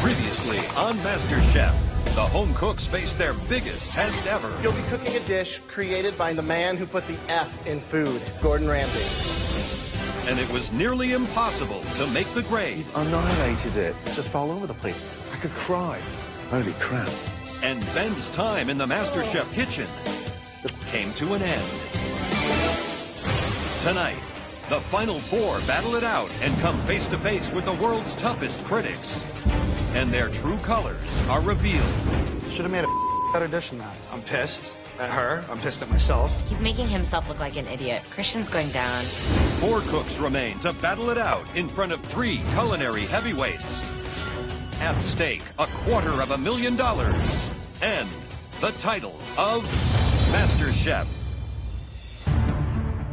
Previously on MasterChef, the home cooks face their biggest test ever. You'll be cooking a dish created by the man who put the F in food, Gordon Ramsay. And it was nearly impossible to make the grade. Annihilated it. Just all over the place. I could cry. Holy crap. And Ben's time in the MasterChef kitchen came to an end. Tonight, the final four battle it out and come face to face with the world's toughest critics. And their true colors are revealed. Should have made a better dish than that. I'm pissed at her. I'm pissed at myself. He's making himself look like an idiot. Christian's going down. Four cooks remain to battle it out in front of three culinary heavyweights. At stake, $250,000 and the title of MasterChef.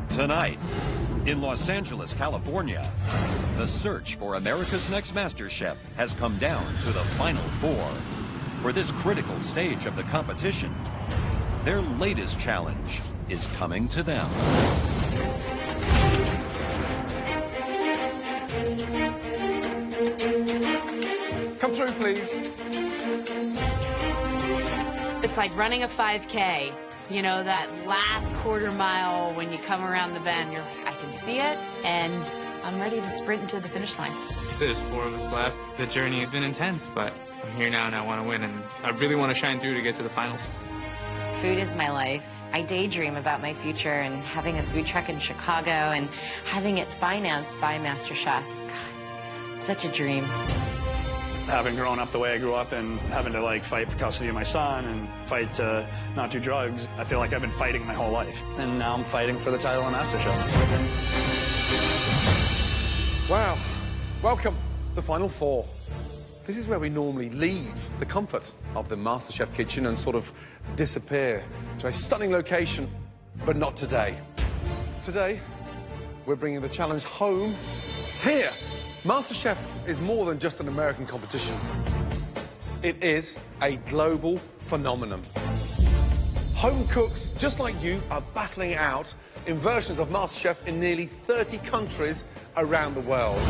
Tonight, in Los Angeles, California, the search for America's Next MasterChef has come down to the final four. For this critical stage of the competition, their latest challenge is coming to them. Come through, please. It's like running a 5K. You know, that last quarter mile when you come around the bend, I can see it, and I'm ready to sprint into the finish line. There's four of us left. The journey has been intense, but I'm here now and I want to win, and I really want to shine through to get to the finals. Food is my life. I daydream about my future and having a food truck in Chicago and having it financed by MasterChef. God, such a dream. Having grown up the way I grew up and having to fight for custody of my son and fight to not do drugs, I feel like I've been fighting my whole life. And now I'm fighting for the title of MasterChef. Wow. Welcome, the final four. This is where we normally leave the comfort of the MasterChef kitchen and sort of disappear to a stunning location, but not today. Today, we're bringing the challenge home here. MasterChef is more than just an American competition. It is a global phenomenon. Home cooks, just like you, are battling it out in versions of MasterChef in nearly 30 countries around the world.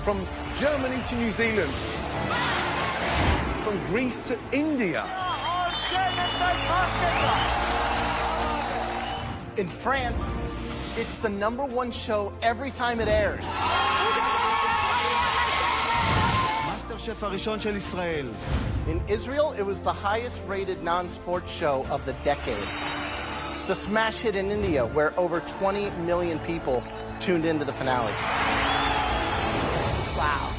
From Germany to New Zealand, from Greece to India. In France, it's the #1 show every time it airs. MasterChef הראשון של ישראל. In Israel, it was the highest-rated non-sports show of the decade. It's a smash hit in India, where over 20 million people tuned into the finale. Wow.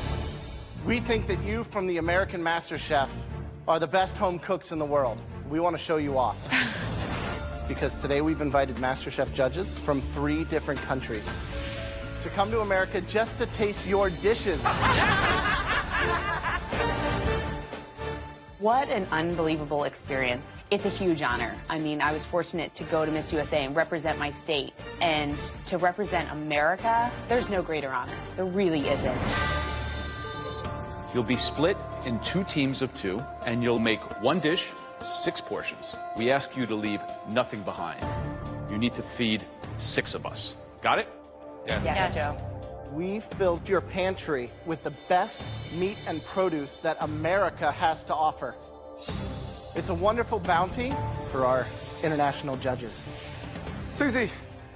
We think that you, from the American MasterChef, are the best home cooks in the world. We want to show you off. Because today we've invited MasterChef judges from 3 different countries to come to America just to taste your dishes. What an unbelievable experience. It's a huge honor. I mean, I was fortunate to go to Miss USA and represent my state. And to represent America, there's no greater honor. There really isn't. You'll be split in 2 teams of 2, and you'll make 1 dish, 6 portions. We ask you to leave nothing behind. You need to feed 6 of us. Got it? Yes, Joe. We filled your pantry with the best meat and produce that America has to offer. It's a wonderful bounty for our international judges. Susie,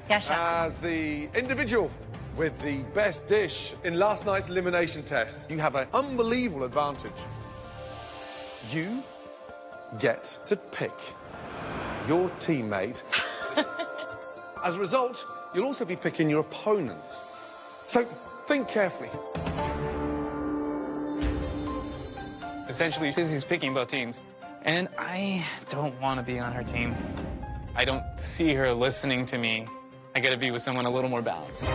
Yes, Chef. as the individual with the best dish in last night's elimination test, you have an unbelievable advantage. You get to pick your teammate. As a result, you'll also be picking your opponents. So think carefully. Essentially, Susie's picking both teams, and I don't want to be on her team. I don't see her listening to me. I gotta be with someone a little more balanced.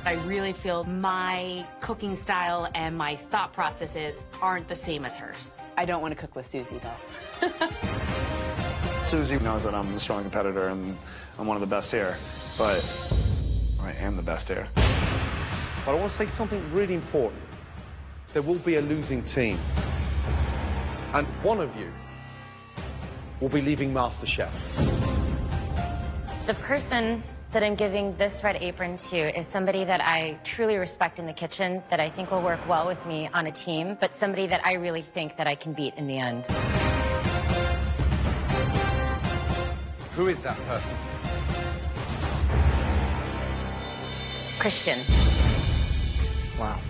I really feel my cooking style and my thought processes aren't the same as hers. I don't want to cook with Susie, though. Susie knows that I'm a strong competitor and I'm one of the best here, but I am the best here. But I want to say something really important. There will be a losing team. And one of you will be leaving MasterChef. The person that I'm giving this red apron to is somebody that I truly respect in the kitchen, that I think will work well with me on a team, but somebody that I really think that I can beat in the end. Who is that person? Christian. Wow.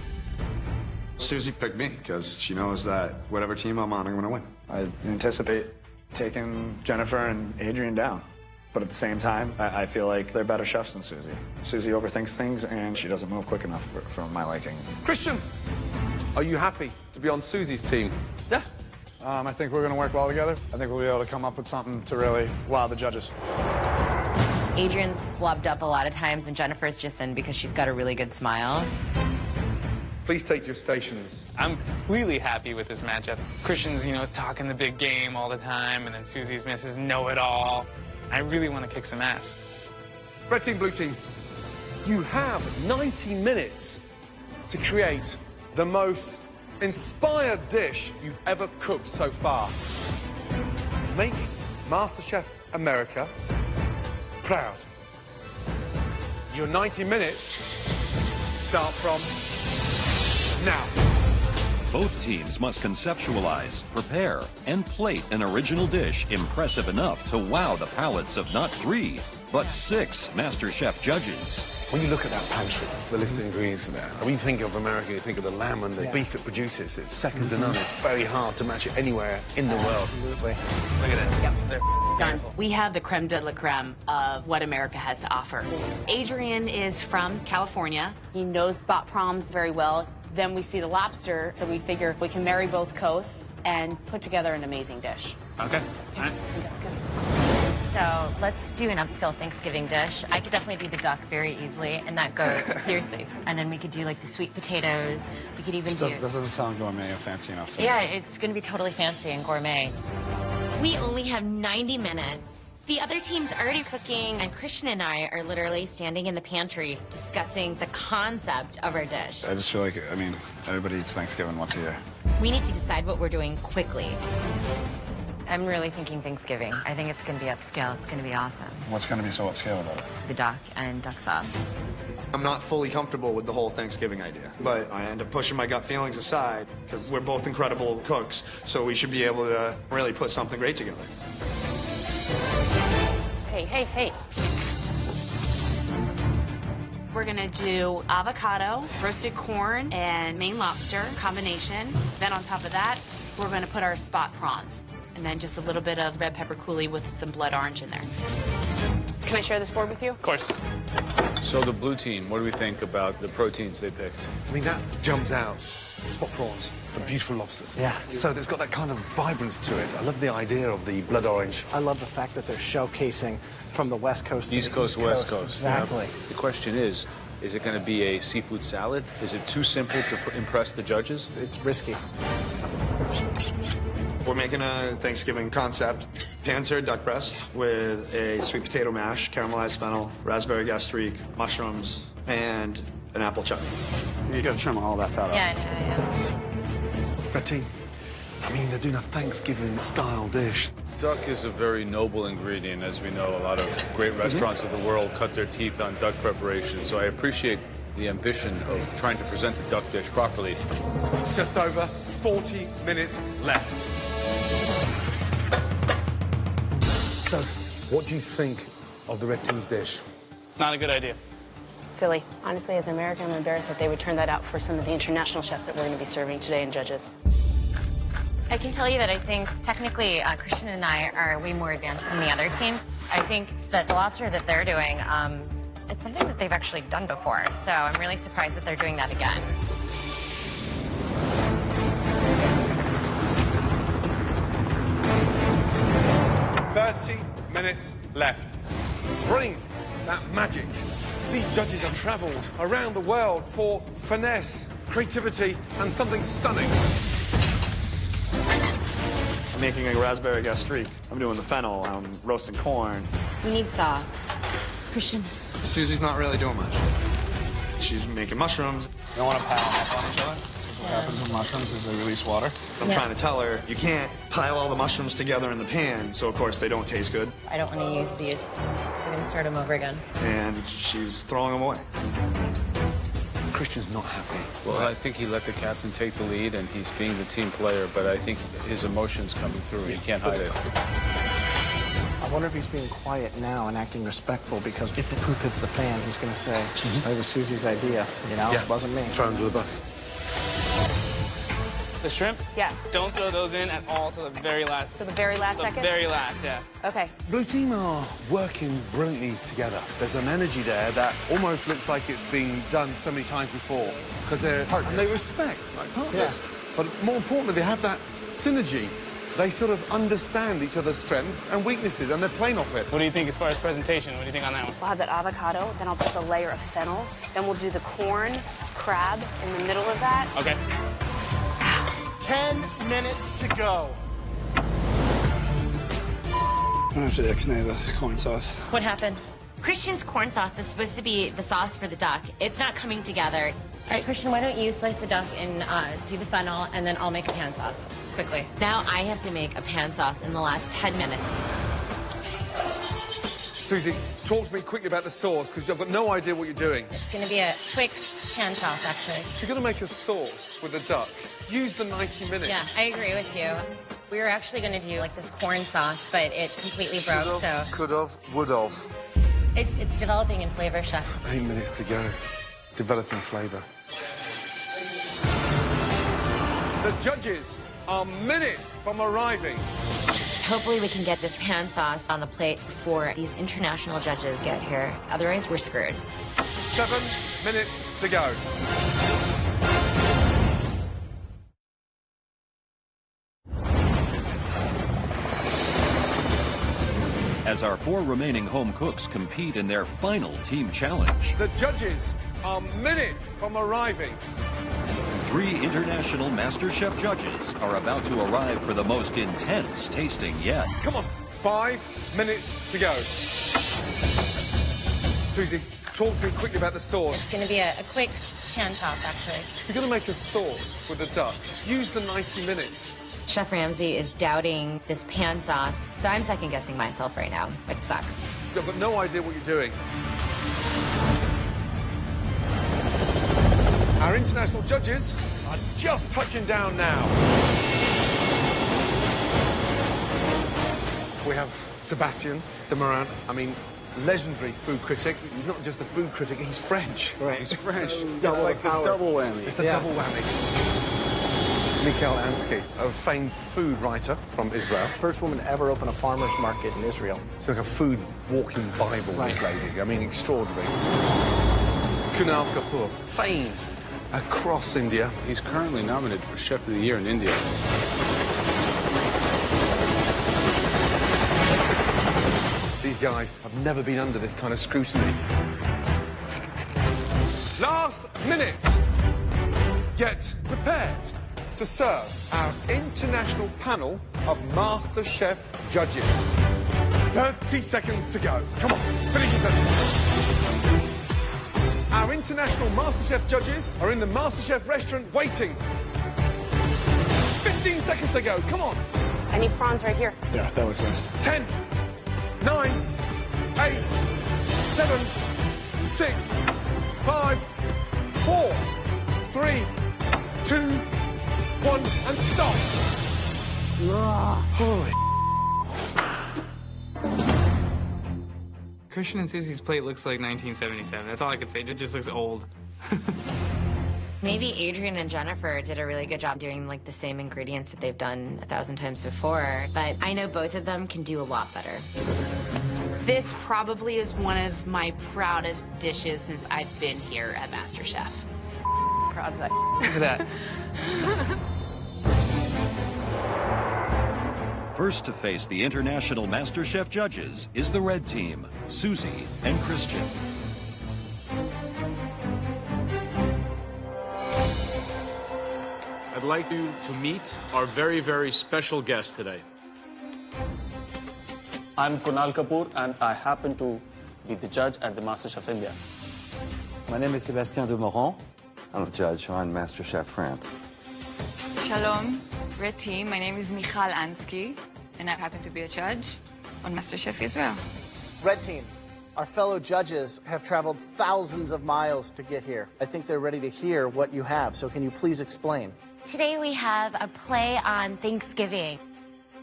Susie picked me because she knows that whatever team I'm on, I'm going to win. I anticipate taking Jennifer and Adrian down. But at the same time, I feel like they're better chefs than Susie. Susie overthinks things, and she doesn't move quick enough for my liking. Christian, are you happy to be on Susie's team? Yeah. I think we're going to work well together. I think we'll be able to come up with something to really wow the judges. Adrian's flubbed up a lot of times, and Jennifer's just in because she's got a really good smile. Please take your stations. I'm completely happy with this matchup. Christian's, talking the big game all the time, and then Susie's Mrs. Know-It-All. I really want to kick some ass. Red team, blue team, you have 90 minutes to create the most inspired dish you've ever cooked so far. Make MasterChef America proud. Your 90 minutes start from now. Both teams must conceptualize, prepare, and plate an original dish impressive enough to wow the palates of not 3, but 6 MasterChef judges. When you look at that pantry, the list of ingredients there, when you think of America, you think of the lamb and the beef it produces. It's second to none. It's very hard to match it anywhere in the world. Absolutely. Look at it. Yep. Done. We have the creme de la creme of what America has to offer. Adrian is from California. He knows spot prawns very well. Then we see the lobster, so we figure we can marry both coasts and put together an amazing dish. Okay. All right. I think that's good. So let's do an upscale Thanksgiving dish. I could definitely do the duck very easily, and that goes seriously. And then we could do like the sweet potatoes. We could even do. This doesn't sound gourmet or fancy enough to me. Yeah, it's going to be totally fancy and gourmet. We only have 90 minutes. The other team's already cooking, and Christian and I are literally standing in the pantry discussing the concept of our dish. I just feel like, everybody eats Thanksgiving once a year. We need to decide what we're doing quickly. I'm really thinking Thanksgiving. I think it's going to be upscale. It's going to be awesome. What's going to be so upscale about it? The duck and duck sauce. I'm not fully comfortable with the whole Thanksgiving idea, but I end up pushing my gut feelings aside because we're both incredible cooks, so we should be able to really put something great together. Hey. We're gonna do avocado, roasted corn, and Maine lobster combination. Then on top of that, we're gonna put our spot prawns. And then just a little bit of red pepper coulis with some blood orange in there. Can I share this board with you? Of course. So the blue team, what do we think about the proteins they picked? That jumps out. Spot prawns, the beautiful lobsters. Yeah. So there's got that kind of vibrance to it. I love the idea of the blood orange. I love the fact that they're showcasing from the West Coast to East the Coast, East West Coast. Coast. Exactly. Yeah. The question is it going to be a seafood salad? Is it too simple to impress the judges? It's risky. We're making a Thanksgiving concept, pan-seared duck breast with a sweet potato mash, caramelized fennel, raspberry gastrique, mushrooms, and an apple chutney. You got to trim all that fat off. Yeah. Red team, they're doing a Thanksgiving-style dish. Duck is a very noble ingredient. As we know, a lot of great restaurants of the world cut their teeth on duck preparation, so I appreciate the ambition of trying to present the duck dish properly. Just over 40 minutes left. So, what do you think of the red team's dish? Not a good idea. Silly. Honestly, as an American, I'm embarrassed that they would turn that out for some of the international chefs that we're gonna be serving today and judges. I can tell you that I think technically Christian and I are way more advanced than the other team. I think that the lobster that they're doing, it's something that they've actually done before. So I'm really surprised that they're doing that again. $30 minutes left. Bring that magic. These judges have traveled around the world for finesse, creativity, and something stunning. I'm making a raspberry gastrique. I'm doing the fennel. I'm roasting corn. We need sauce. Christian. Susie's not really doing much. She's making mushrooms. You don't want to pile them up on each other? What happens with mushrooms is they release water. I'm trying to tell her, you can't pile all the mushrooms together in the pan, so of course they don't taste good. I don't want to use these. We're going to start them over again. And she's throwing them away. Christian's not happy. Well, I think he let the captain take the lead, and he's being the team player, but I think his emotion's coming through. He can't hide it. I wonder if he's being quiet now and acting respectful, because if the poop hits the fan, he's going to say, it was Susie's idea, you know? It wasn't me. Throw him to the bus. The shrimp? Yes. Don't throw those in at all to the very last. To the very last second? The very last, yeah. Okay. Blue team are working brilliantly together. There's an energy there that almost looks like it's been done so many times before, because they're partners. And they respect, like partners. Yeah. But more importantly, they have that synergy. They sort of understand each other's strengths and weaknesses, and they're playing off it. What do you think as far as presentation? What do you think on that one? We'll have that avocado, then I'll put the layer of fennel, then we'll do the corn, crab in the middle of that. Okay. 10 minutes to go. I have to ixnay the corn sauce. What happened? Christian's corn sauce was supposed to be the sauce for the duck. It's not coming together. All right, Christian, why don't you slice the duck and do the fennel, and then I'll make a pan sauce quickly. Now I have to make a pan sauce in the last 10 minutes. Susie, talk to me quickly about the sauce, because I've got no idea what you're doing. It's going to be a quick pan sauce, actually. If you're going to make a sauce with a duck, use the 90 minutes. Yeah, I agree with you. We were actually going to do like this corn sauce, but it completely broke, so... Could've, would've. It's developing in flavor, Chef. 8 minutes to go. Developing flavour. The judges are minutes from arriving. Hopefully we can get this pan sauce on the plate before these international judges get here. Otherwise, we're screwed. 7 minutes to go. As our 4 remaining home cooks compete in their final team challenge, The judges are minutes from arriving. 3 international MasterChef judges are about to arrive for the most intense tasting yet. Come on, 5 minutes to go. Susie, talk to me quickly about the sauce. It's going to be a quick pan sauce, actually. If you're going to make a sauce with a duck, use the 90 minutes. Chef Ramsay is doubting this pan sauce, so I'm second-guessing myself right now, which sucks. I've got no idea what you're doing. Our international judges are just touching down now. We have Sebastian de Morin. I mean, legendary food critic. He's not just a food critic, he's French. Right. He's French. It's like a double whammy. It's a double whammy. Mikhail Ansky, a famed food writer from Israel. First woman to ever open a farmer's market in Israel. It's like a food walking Bible, this lady. I mean, extraordinary. Kunal Kapoor, famed across India. He's currently nominated for Chef of the Year in India. These guys have never been under this kind of scrutiny. Last minute. Get prepared to serve our international panel of MasterChef judges. 30 seconds to go. Come on, finish your sentences. Our international MasterChef judges are in the MasterChef restaurant waiting. 15 seconds to go. Come on. I need prawns right here. Yeah, that looks nice. 10, 9, 8, 7, 6, 5, 4, 3, 2, 1, and stop. Holy. Christian and Susie's plate looks like 1977. That's all I can say. It just looks old. Maybe Adrian and Jennifer did a really good job doing like the same ingredients that they've done 1,000 times before, but I know both of them can do a lot better. This probably is one of my proudest dishes since I've been here at MasterChef. Proud of that. Look at that. First to face the international MasterChef judges is the red team, Susie and Christian. I'd like you to meet our very, very special guest today. I'm Kunal Kapoor, and I happen to be the judge at the MasterChef India. My name is Sébastien de Moran. I'm a judge on MasterChef France. Shalom, red team. My name is Michal Ansky, and I happen to be a judge on MasterChef Israel. Red team, our fellow judges have traveled thousands of miles to get here. I think they're ready to hear what you have, so can you please explain? Today we have a play on Thanksgiving.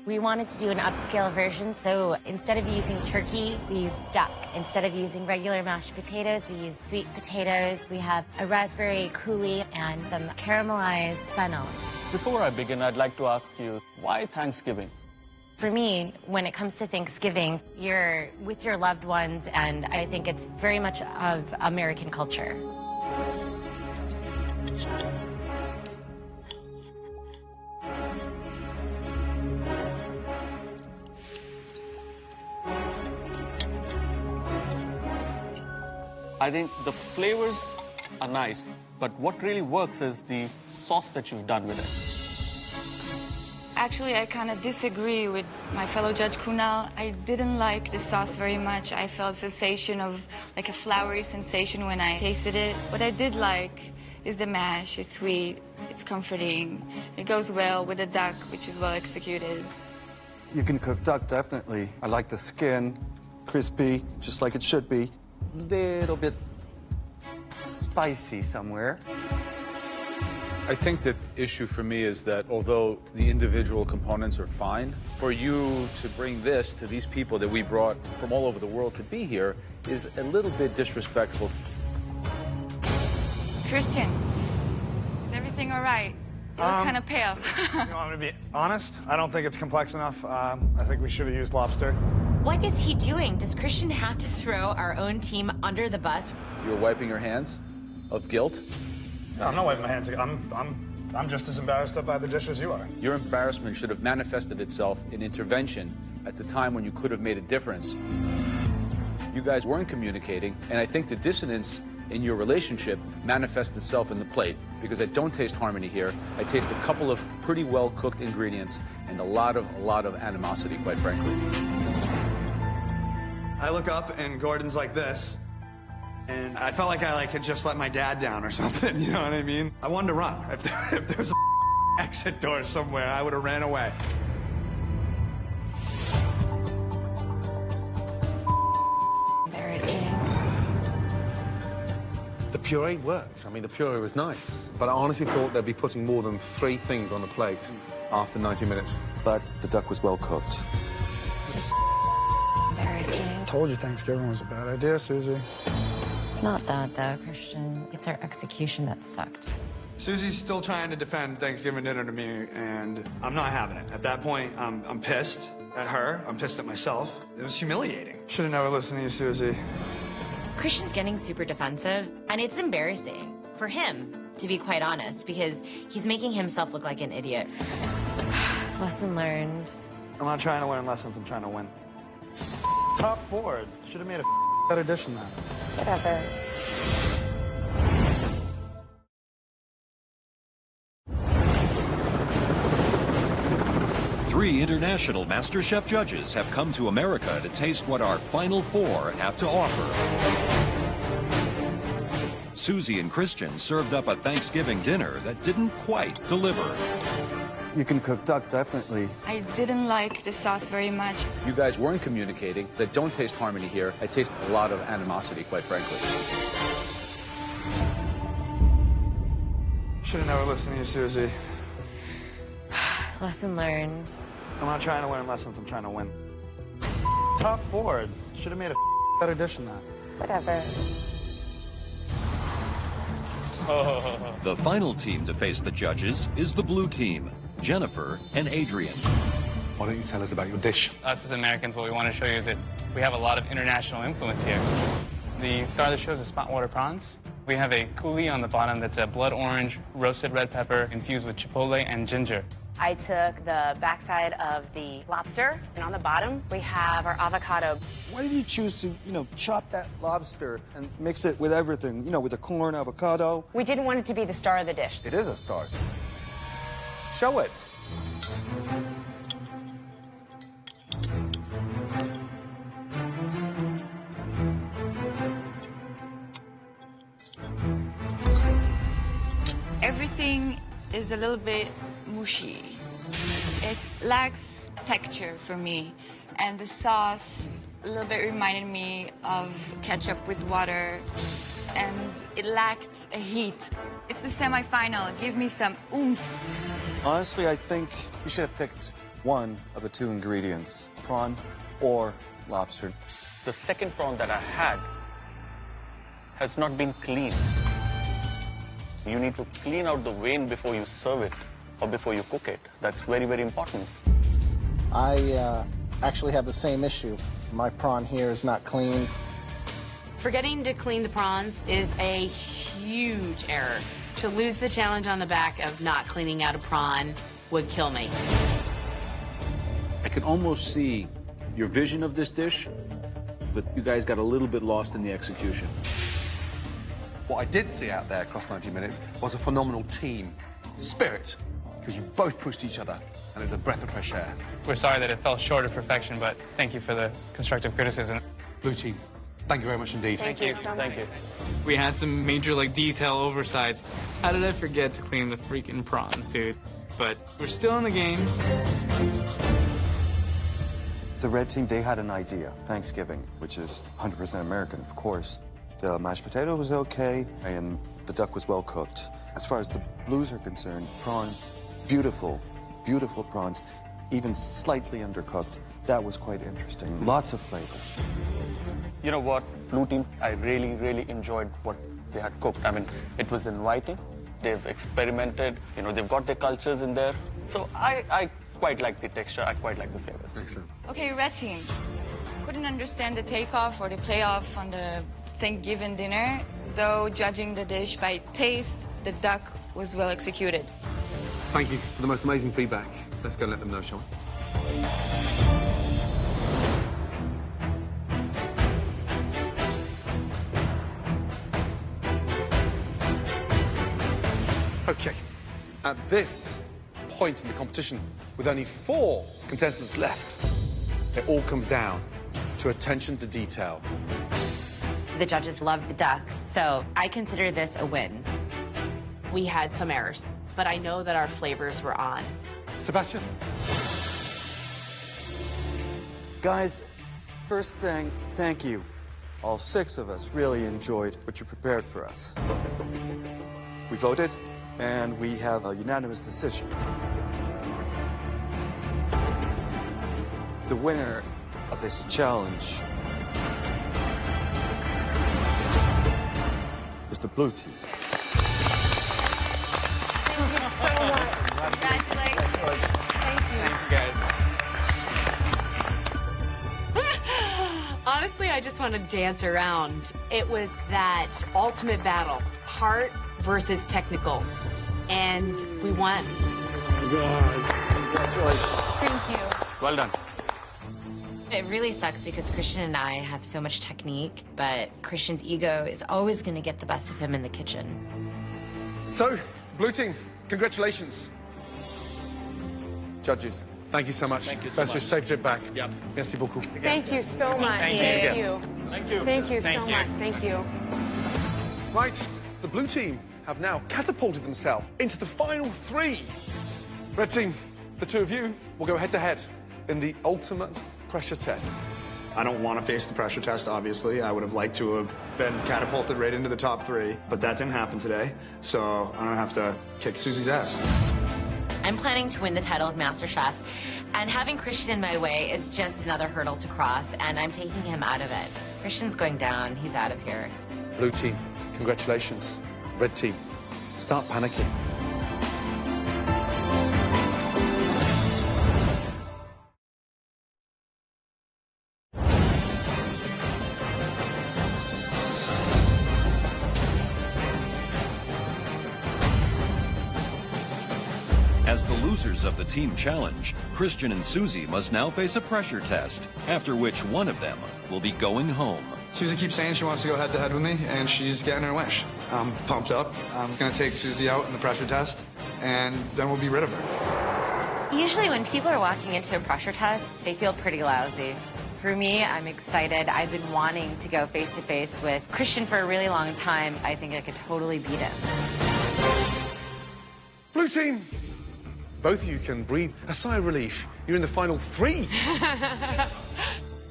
We wanted to do an upscale version, so instead of using turkey, we use duck. Instead of using regular mashed potatoes, we use sweet potatoes. We have a raspberry coulis and some caramelized fennel. Before I begin, I'd like to ask you, why Thanksgiving? For me, when it comes to Thanksgiving, you're with your loved ones, and I think it's very much of American culture. I think the flavors are nice, but what really works is the sauce that you've done with it. Actually, I kind of disagree with my fellow judge Kunal. I didn't like the sauce very much. I felt a sensation of like a floury sensation when I tasted it. What I did like is the mash. It's sweet, it's comforting. It goes well with the duck, which is well executed. You can cook duck, definitely. I like the skin, crispy, just like it should be. Little bit spicy somewhere. I think the issue for me is that although the individual components are fine, for you to bring this to these people that we brought from all over the world to be here is a little bit disrespectful. Christian, is everything all right? You look kind of pale. You want me to be honest? I don't think it's complex enough. I think we should have used lobster. What is he doing? Does Christian have to throw our own team under the bus? You're wiping your hands of guilt. No, I'm not wiping my hands. I'm just as embarrassed by the dish as you are. Your embarrassment should have manifested itself in intervention at the time when you could have made a difference. You guys weren't communicating, and I think the dissonance in your relationship manifests itself in the plate, because I don't taste harmony here. I taste a couple of pretty well-cooked ingredients and a lot of animosity, quite frankly. I look up and Gordon's like this, and I felt like I had just let my dad down or something, you know what I mean? I wanted to run. If there was a exit door somewhere, I would have ran away. Embarrassing. The puree worked. I mean, the puree was nice, but I honestly thought they'd be putting more than 3 things on the plate after 90 minutes. But the duck was well cooked. It's just embarrassing. Told you Thanksgiving was a bad idea, Susie. It's not that, though, Christian. It's our execution that sucked. Susie's still trying to defend Thanksgiving dinner to me, and I'm not having it. At that point, I'm pissed at her. I'm pissed at myself. It was humiliating. Should have never listened to you, Susie. Christian's getting super defensive, and it's embarrassing for him, to be quite honest, because he's making himself look like an idiot. Lesson learned. I'm not trying to learn lessons, I'm trying to win. Top forward. Should have made a better dish than that. Whatever. Three international MasterChef judges have come to America to taste what our final four have to offer. Susie and Christian served up a Thanksgiving dinner that didn't quite deliver. You can cook duck, definitely. I didn't like the sauce very much. You guys weren't communicating. I don't taste harmony here. I taste a lot of animosity, quite frankly. Should have never listened to you, Susie. Lesson learned. I'm not trying to learn lessons, I'm trying to win. Top forward. Should have made a better dish than that. Whatever. The final team to face the judges is the blue team, Jennifer and Adrian. Why don't you tell us about your dish? Us as Americans, what we want to show you is that we have a lot of international influence here. The star of the show is the spot water prawns. We have a coulis on the bottom that's a blood orange roasted red pepper infused with chipotle and ginger. I took the backside of the lobster, and on the bottom, we have our avocado. Why did you choose to, chop that lobster and mix it with everything, with the corn, avocado? We didn't want it to be the star of the dish. It is a star. Show it. filling is a little bit mushy. It lacks texture for me. And the sauce a little bit reminded me of ketchup with water. And it lacked a heat. It's the semifinal. Give me some oomph. Honestly, I think you should have picked one of the two ingredients, prawn or lobster. The second prawn that I had has not been cleaned. You need to clean out the vein before you serve it or before you cook it. That's very, very important. I actually have the same issue. My prawn here is not clean. Forgetting to clean the prawns is a huge error. To lose the challenge on the back of not cleaning out a prawn would kill me. I can almost see your vision of this dish, but you guys got a little bit lost in the execution. What I did see out there across 90 minutes was a phenomenal team spirit, because you both pushed each other, and it's a breath of fresh air. We're sorry that it fell short of perfection, but thank you for the constructive criticism. Blue team, thank you very much indeed. Thank you. Thank you. We had some major, detail oversights. How did I forget to clean the freaking prawns, dude? But we're still in the game. The red team, they had an idea. Thanksgiving, which is 100% American, of course. The mashed potato was okay, and the duck was well cooked. As far as the blues are concerned, prawn, beautiful, beautiful prawns, even slightly undercooked. That was quite interesting. Lots of flavor. You know what, Blue team, I really, really enjoyed what they had cooked. I mean, it was inviting. They've experimented. You know, they've got their cultures in there. So I quite like the texture. I quite like the flavors. Excellent. Okay, red team. Couldn't understand the takeoff or the playoff on the Thanksgiving dinner, though judging the dish by taste, the duck was well executed. Thank you for the most amazing feedback. Let's go and let them know, shall we? Okay, at this point in the competition, with only 4 contestants left, it all comes down to attention to detail. The judges loved the duck, so I consider this a win. We had some errors, but I know that our flavors were on. Sebastian? Guys, first thing, thank you. All 6 of us really enjoyed what you prepared for us. We voted, and we have a unanimous decision. The winner of this challenge is the blue team. Thank you so much. Congratulations. Thank you. Guys. Honestly, I just want to dance around. It was that ultimate battle, heart versus technical, and we won. Thank you. Well done. It really sucks because Christian and I have so much technique, but Christian's ego is always going to get the best of him in the kitchen. So, blue team, congratulations. Judges, thank you so much. Thank you so Best much. wish, safe trip back. Yep. Merci beaucoup. Thank you so much. Thank you. Thank you. Thank you Thank so you. much. Thank you. Right, the blue team have now catapulted themselves into the final 3. Red team, the 2 of you will go head-to-head in the ultimate pressure test. I don't want to face the pressure test, obviously. I would have liked to have been catapulted right into the top 3, but that didn't happen today, so I'm gonna have to kick Susie's ass. I'm planning to win the title of MasterChef, and having Christian in my way is just another hurdle to cross, and I'm taking him out of it. Christian's going down. He's out of here. Blue team, congratulations. Red team, start panicking. As the losers of the team challenge, Christian and Susie must now face a pressure test, after which one of them will be going home. Susie keeps saying she wants to go head-to-head with me, and she's getting her wish. I'm pumped up. I'm gonna take Susie out in the pressure test, and then we'll be rid of her. Usually when people are walking into a pressure test, they feel pretty lousy. For me, I'm excited. I've been wanting to go face-to-face with Christian for a really long time. I think I could totally beat him. Blue team, both of you can breathe a sigh of relief. You're in the final 3.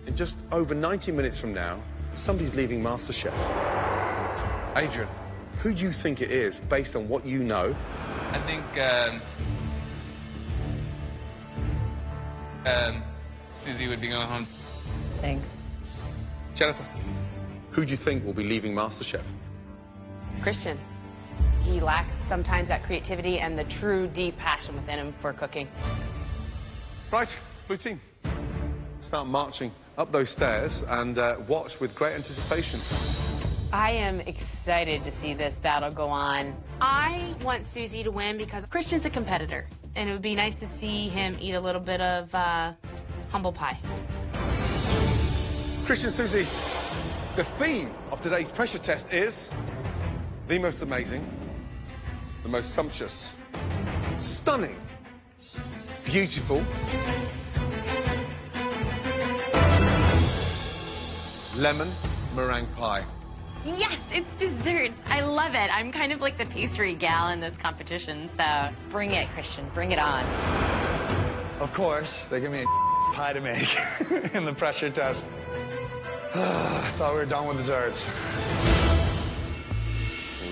In just over 90 minutes from now, somebody's leaving MasterChef. Adrian, who do you think it is, based on what you know? I think Susie would be going home. Thanks. Jennifer, who do you think will be leaving MasterChef? Christian. He lacks sometimes that creativity and the true deep passion within him for cooking. Right, blue team, start marching up those stairs and watch with great anticipation. I am excited to see this battle go on. I want Susie to win because Christian's a competitor, and it would be nice to see him eat a little bit of humble pie. Christian, Susie, the theme of today's pressure test is the most amazing, the most sumptuous, stunning, beautiful, lemon meringue pie. Yes, it's desserts. I love it. I'm kind of like the pastry gal in this competition, so bring it, Christian. Bring it on. Of course, they give me a pie to make in the pressure test. I thought we were done with desserts.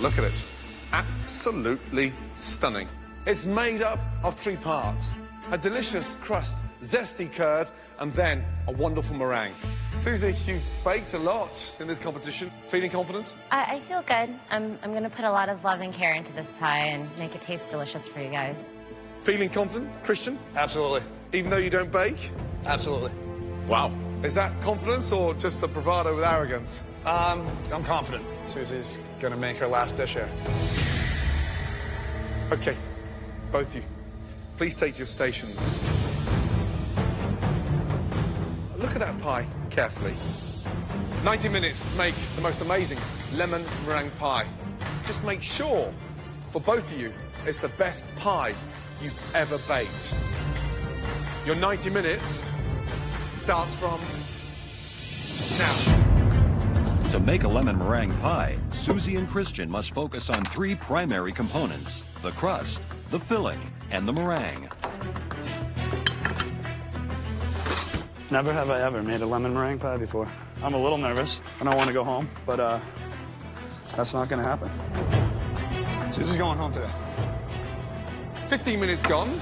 Look at it. Absolutely stunning. It's made up of 3 parts. A delicious crust, zesty curd, and then a wonderful meringue. Susie, you baked a lot in this competition. Feeling confident? I feel good. I'm going to put a lot of love and care into this pie and make it taste delicious for you guys. Feeling confident, Christian? Absolutely. Even though you don't bake? Absolutely. Wow. Is that confidence or just a bravado with arrogance? I'm confident. Susie's gonna make her last dish here. Okay, both of you, please take your stations. Look at that pie carefully. 90 minutes to make the most amazing lemon meringue pie. Just make sure, for both of you, it's the best pie you've ever baked. Your 90 minutes starts from now. To make a lemon meringue pie, Susie and Christian must focus on 3 primary components: the crust, the filling, and the meringue. Never have I ever made a lemon meringue pie before. I'm a little nervous. I don't want to go home, but that's not going to happen. Susie's going home today. 15 minutes gone,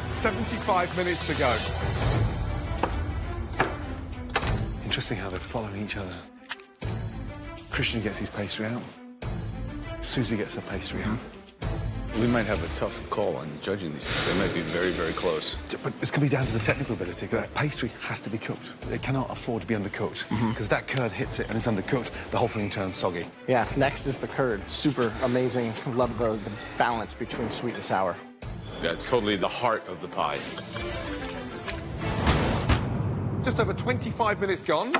75 minutes to go. Interesting how they're following each other. Christian gets his pastry out. Susie gets her pastry out. We might have a tough call on judging these things. They might be very, very close. But it's going to be down to the technical ability. That pastry has to be cooked. It cannot afford to be undercooked. Because that curd hits it and it's undercooked, the whole thing turns soggy. Yeah, next is the curd. Super amazing. Love the balance between sweet and sour. Yeah, it's totally the heart of the pie. Just over 25 minutes gone.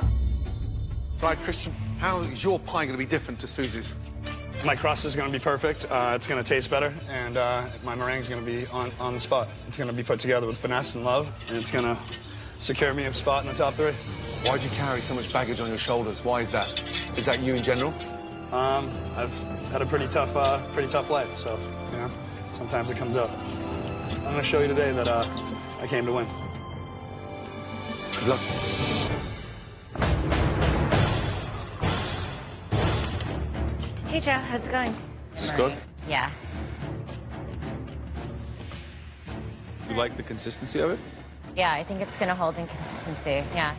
Right, Christian, how is your pie going to be different to Susie's? My crust is going to be perfect. It's going to taste better, and my meringue is going to be on the spot. It's going to be put together with finesse and love, and it's going to secure me a spot in the top 3. Why'd you carry so much baggage on your shoulders? Why is that? Is that you in general? I've had a pretty tough life, so you know, sometimes it comes up. I'm going to show you today that I came to win. Good luck. Hey, Joe, how's it going? Is it good? Yeah. You like the consistency of it? Yeah, I think it's going to hold in consistency. Yeah.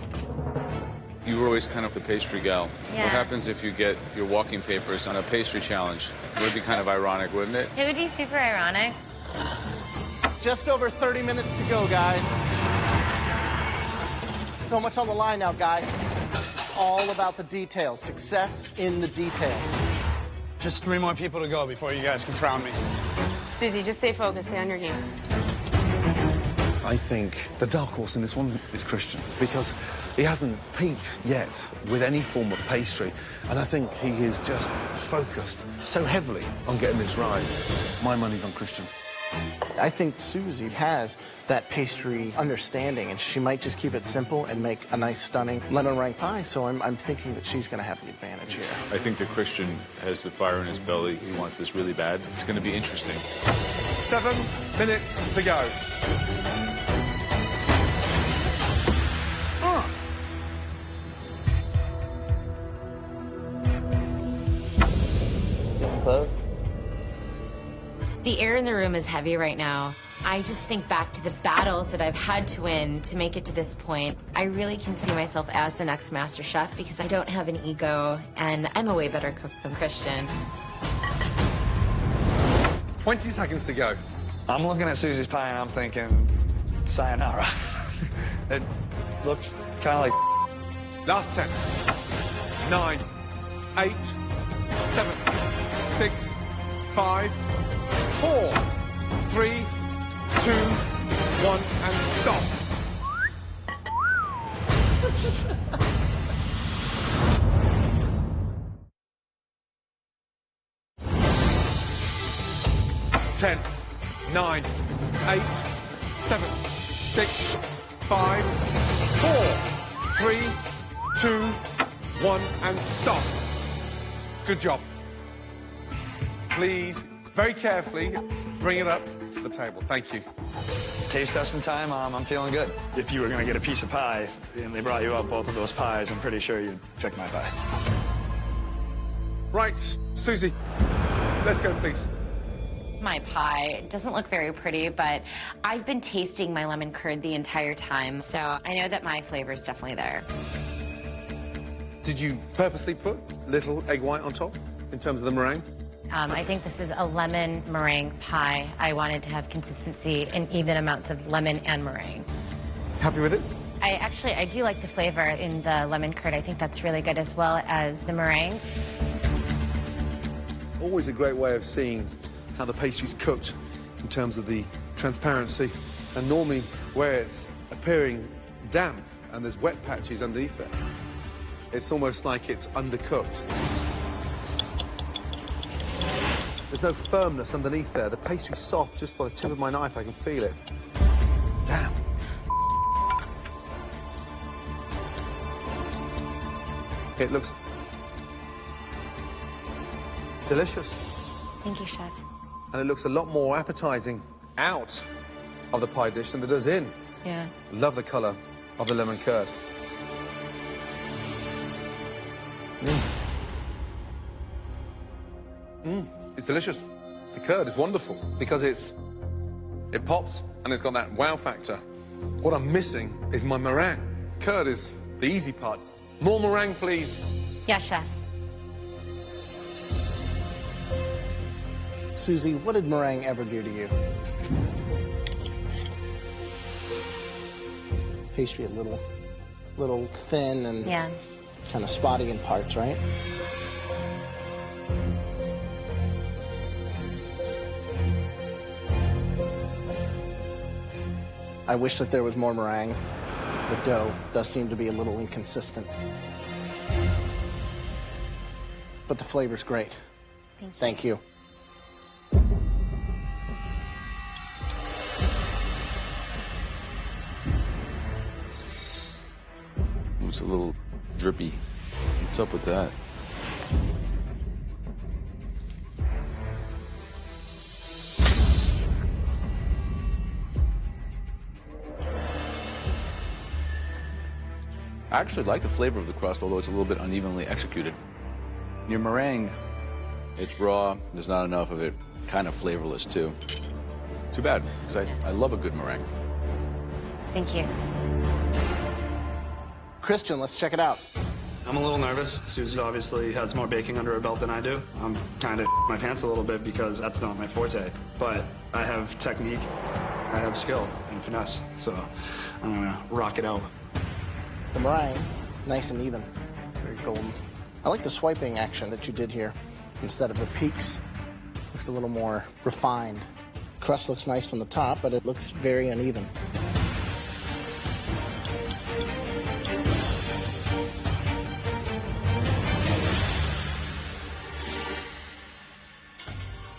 You were always kind of the pastry gal. Yeah. What happens if you get your walking papers on a pastry challenge? It would be kind of ironic, wouldn't it? It would be super ironic. Just over 30 minutes to go, guys. So much on the line now, guys. All about the details. Success in the details. Just 3 more people to go before you guys can crown me. Susie, just stay focused, stay on your game. I think the dark horse in this one is Christian, because he hasn't peaked yet with any form of pastry, and I think he is just focused so heavily on getting this rise. My money's on Christian. I think Susie has that pastry understanding, and she might just keep it simple and make a nice, stunning lemon meringue pie, so I'm thinking that she's going to have the advantage here. I think that Christian has the fire in his belly. He wants this really bad. It's going to be interesting. 7 minutes to go. The air in the room is heavy right now. I just think back to the battles that I've had to win to make it to this point. I really can see myself as the next Master Chef because I don't have an ego, and I'm a way better cook than Christian. 20 seconds to go. I'm looking at Susie's pie and I'm thinking, sayonara. It looks kind of like... Last 10. 9, 8, 7, 6, 5, 4, 3, 2, 1, and stop. Ten, 9, 8, 7, 6, 5, 4, 3, 2, 1, and stop. Good job. Please, very carefully, bring it up to the table. Thank you. It's taste testing time. I'm feeling good. If you were going to get a piece of pie and they brought you out both of those pies, I'm pretty sure you'd pick my pie. Right, Susie, let's go, please. My pie doesn't look very pretty, but I've been tasting my lemon curd the entire time, so I know that my flavor is definitely there. Did you purposely put little egg white on top in terms of the meringue? I think this is a lemon meringue pie. I wanted to have consistency and even amounts of lemon and meringue. Happy with it? I do like the flavor in the lemon curd. I think that's really good, as well as the meringue. Always a great way of seeing how the pastry's cooked in terms of the transparency. And normally where it's appearing damp and there's wet patches underneath it, it's almost like it's undercooked. There's no firmness underneath there. The pastry's soft. Just by the tip of my knife, I can feel it. Damn. It looks delicious. Thank you, Chef. And it looks a lot more appetizing out of the pie dish than it does in. Yeah. Love the color of the lemon curd. It's delicious. The curd is wonderful because it pops and it's got that wow factor. What I'm missing is my meringue. Curd is the easy part. More meringue, please. Yeah, Chef. Susie, what did meringue ever do to you? Pastry a little thin and kind of spotty in parts, right? I wish that there was more meringue. The dough does seem to be a little inconsistent. But the flavor's great. Thank you. It's a little drippy. What's up with that? I actually like the flavor of the crust, although it's a little bit unevenly executed. Your meringue, it's raw, there's not enough of it, kind of flavorless too. Too bad, because I love a good meringue. Thank you. Christian, let's check it out. I'm a little nervous. Susie obviously has more baking under her belt than I do. I'm kind of my pants a little bit because that's not my forte. But I have technique, I have skill and finesse, so I'm gonna rock it out. The meringue, nice and even, very golden. I like the swiping action that you did here instead of the peaks. Looks a little more refined. Crust looks nice from the top, but it looks very uneven.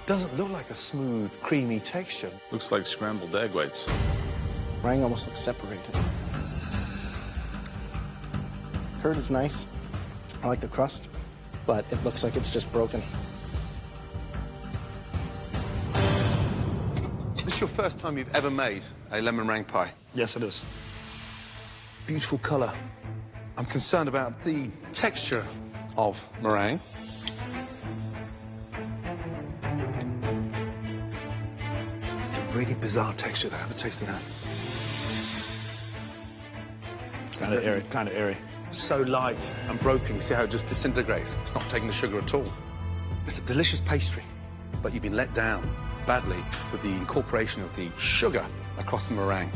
Doesn't look like a smooth, creamy texture. Looks like scrambled egg whites. Meringue almost looks separated. Curd is nice. I like the crust, but it looks like it's just broken. this your first time you've ever made a lemon meringue pie? Yes, it is. Beautiful colour. I'm concerned about the texture of meringue. It's a really bizarre texture there. Have a taste of that. Kind of airy, kind of airy. So light and broken. You see how it just disintegrates? It's not taking the sugar at all. It's a delicious pastry, but you've been let down badly with the incorporation of the sugar across the meringue.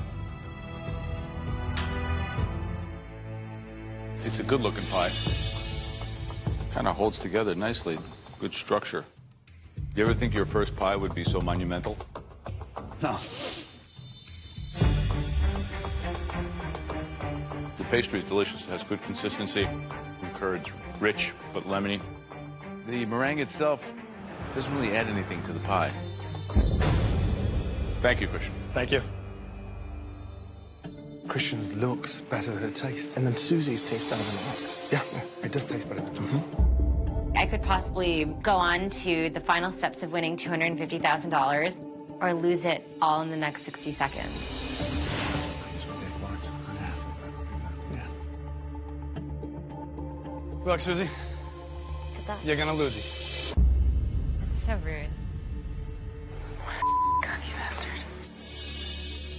It's a good-looking pie. Kind of holds together nicely. Good structure. You ever think your first pie would be so monumental? No. The pastry is delicious. It has good consistency. The curds, rich but lemony. The meringue itself doesn't really add anything to the pie. Thank you, Christian. Thank you. Christian's looks better than it tastes. And then Susie's tastes better than it looks. Yeah, it does taste better than it looks. I could possibly go on to the final steps of winning $250,000 or lose it all in the next 60 seconds. Look, Susie, you're gonna lose it. It's so rude.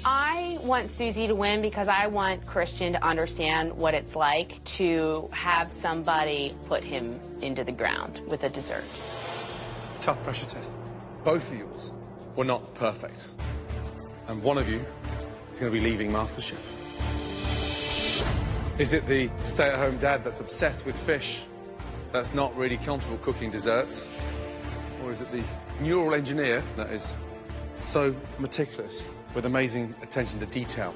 I want Susie to win because I want Christian to understand what it's like to have somebody put him into the ground with a dessert. Tough pressure test. Both of yours were not perfect. And one of you is going to be leaving MasterChef. Is it the stay-at-home dad that's obsessed with fish, that's not really comfortable cooking desserts? Or is it the neural engineer that is so meticulous with amazing attention to detail?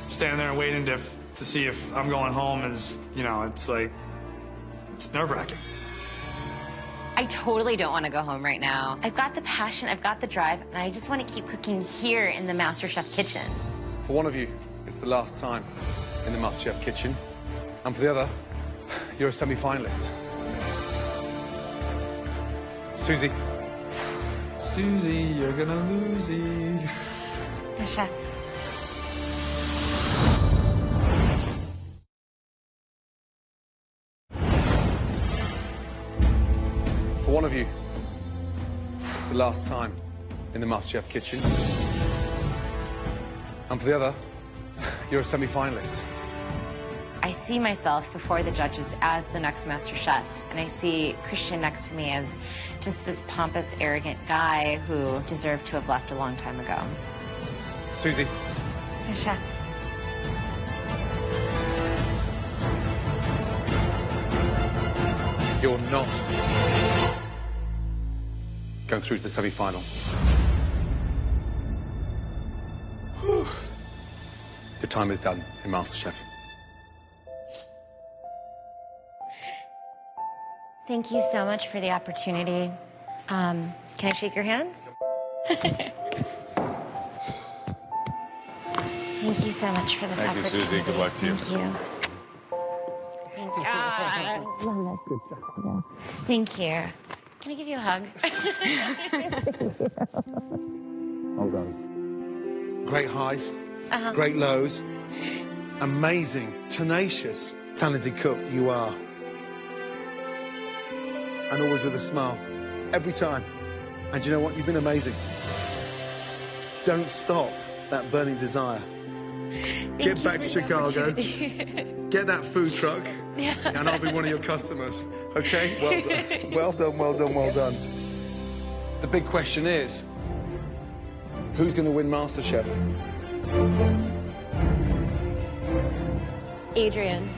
Standing there and waiting to see if I'm going home is, you know, it's like, it's nerve-wracking. I totally don't want to go home right now. I've got the passion, I've got the drive, and I just want to keep cooking here in the MasterChef kitchen. For one of you, it's the last time in the MasterChef kitchen. And for the other, you're a semi-finalist. Susie. Susie, you're gonna lose it. The chef. For one of you, it's the last time in the MasterChef kitchen. And for the other, you're a semi-finalist. I see myself before the judges as the next Master Chef, and I see Christian next to me as just this pompous, arrogant guy who deserved to have left a long time ago. Susie. The chef. You're not going through to the semi-final. Your time is done in MasterChef. Thank you so much for the opportunity. Can I shake your hands? Thank you so much for this opportunity. Thank you, Susie. Good luck to you. Thank you. Thank you. Thank you. Can I give you a hug? Well done. Great highs, great lows. Amazing, tenacious, talented cook you are. And always with a smile, every time. And you know what? You've been amazing. Don't stop that burning desire. Get back to Chicago, get that food truck, and I'll be one of your customers. Okay? Well done. Well done, well done, well done. The big question is, who's going to win MasterChef? Adrian.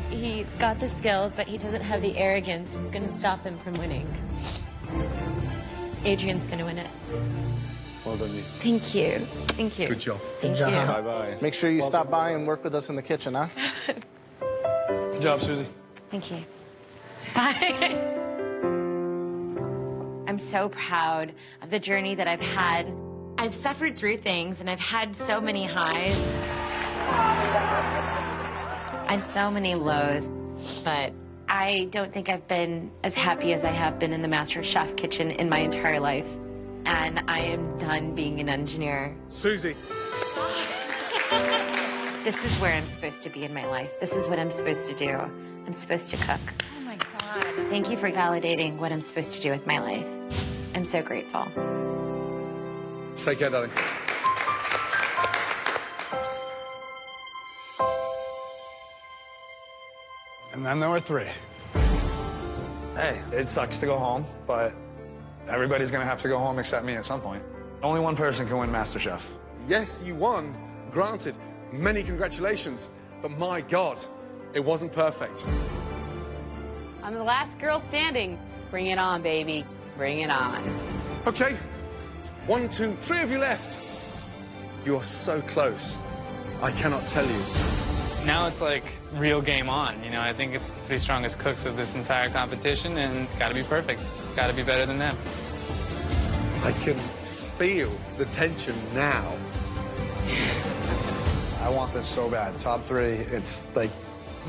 He's got the skill, but he doesn't have the arrogance. It's going to stop him from winning. Adrian's going to win it. Well done, you. Thank you. Thank you. Good job. Thank you. Bye-bye. Make sure you stop by and work with us in the kitchen, huh? Good job, Susie. Thank you. Bye. I'm so proud of the journey that I've had. I've suffered through things, and I've had so many highs and so many lows, but I don't think I've been as happy as I have been in the MasterChef kitchen in my entire life. and I am done being an engineer. Susie. This is where I'm supposed to be in my life. This is what I'm supposed to do. I'm supposed to cook. Oh my God. Thank you for validating what I'm supposed to do with my life. I'm so grateful. Take care, darling. And then there were 3. Hey, it sucks to go home, but everybody's gonna have to go home except me at some point. Only one person can win MasterChef. Yes, you won. Granted, many congratulations. But my God, it wasn't perfect. I'm the last girl standing. Bring it on, baby. Bring it on. Okay. 1, 2, 3 of you left. You are so close. I cannot tell you. Now it's like real game on. You know, I think it's the 3 strongest cooks of this entire competition, and it's got to be perfect. It's got to be better than them. I can feel the tension now. I want this so bad. Top 3, it's like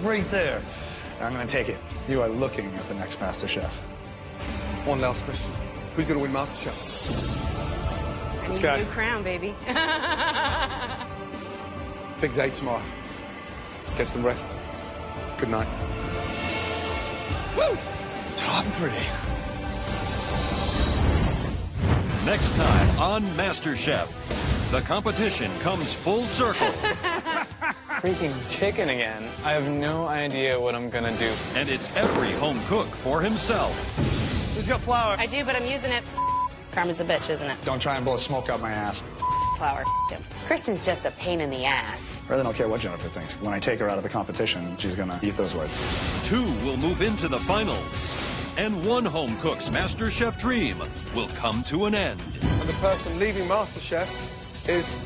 right there. I'm gonna take it. You are looking at the next MasterChef. One last question. Who's going to win MasterChef? This guy. New crown, baby. Big day tomorrow. Get some rest. Good night. Woo! Top 3. Next time on MasterChef, the competition comes full circle. Freaking chicken again. I have no idea what I'm gonna do. And it's every home cook for himself. Who's got flour? I do, but I'm using it. Karma's a bitch, isn't it? Don't try and blow smoke up my ass. Flour. Him. Christian's just a pain in the ass. I really don't care what Jennifer thinks. When I take her out of the competition, she's gonna eat those words. 2 will move into the finals. And one home cook's MasterChef dream will come to an end. And the person leaving MasterChef is